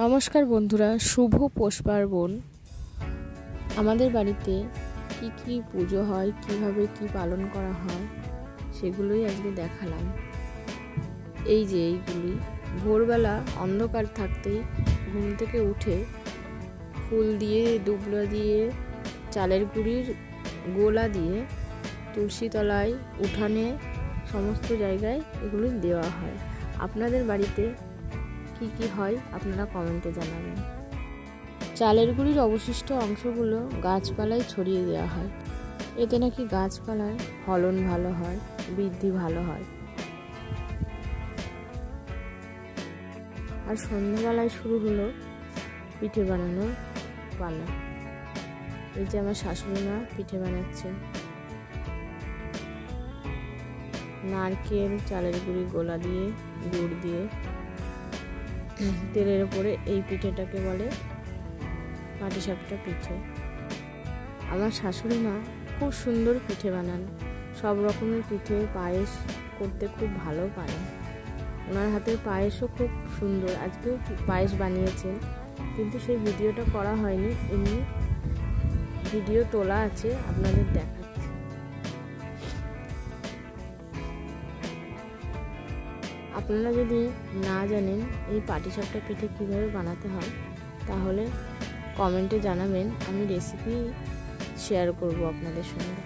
নমস্কার বন্ধুরা, শুভ পৌষ পার্বণ। আমাদের বাড়িতে কি কি পুজো হয়, কিভাবে কি পালন করা হয় সেগুলোই আজকে দেখালাম। এই যে এইগুলি ভোরবেলা অন্ধকার থাকতেই ঘুম থেকে উঠে ফুল দিয়ে, দুবলা দিয়ে, চালের গুঁড়ির গোলা দিয়ে তুলসী তলায়, উঠানে, সমস্ত জায়গায় এগুলি দেওয়া হয়। আপনাদের বাড়িতে কি কি হয় আপনারা কমেন্টে জানাবেন। চালের গুঁড়ির অবশিষ্ট অংশগুলো গাছপালায় ছড়িয়ে দেওয়া হয়। এতে নাকি গাছপালার ফলন ভালো হয়, বৃদ্ধি ভালো হয়। আর সন্ধ্যাবেলায় শুরু হলো পিঠে বানানোর পালা। এই যে আমার শাশুড়ি মা পিঠে বানাচ্ছে। নারকেল, চালের গুঁড়ি, গোলা দিয়ে, গুড় দিয়ে তেলের উপরে এই পিঠেটাকে বলে পাটিসাপটা পিঠে। আমার শাশুড়ি মা খুব সুন্দর পিঠে বানান। সব রকমের পিঠে, পায়েস করতে খুব ভালো পারেন। ওনার হাতের পায়েসও খুব সুন্দর। আজকেও পায়েস বানিয়েছেন, কিন্তু সেই ভিডিওটা করা হয়নি। এমনি ভিডিও তোলা আছে, আপনাদের দেখাচ্ছি। আপনারা যদি না জানেন এই পাটিসাপটা পিঠে কীভাবে বানাতে হয়, তাহলে কমেন্টে জানাবেন, আমি রেসিপি শেয়ার করব আপনাদের সঙ্গে।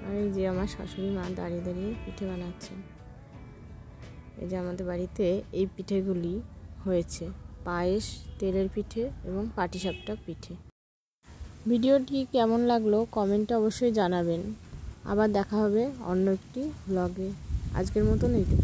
আর এই যে আমার শাশুড়ি মা দাঁড়িয়ে দাঁড়িয়ে পিঠে বানাচ্ছেন। এই যে আমাদের বাড়িতে এই পিঠেগুলি হয়েছে, পায়েস, তেলের পিঠে এবং পাটিসাপটা পিঠে। ভিডিওটি কেমন লাগলো কমেন্টে অবশ্যই জানাবেন। আবার দেখা হবে অন্য একটি ব্লগে। আজকের মতন এইটুকু।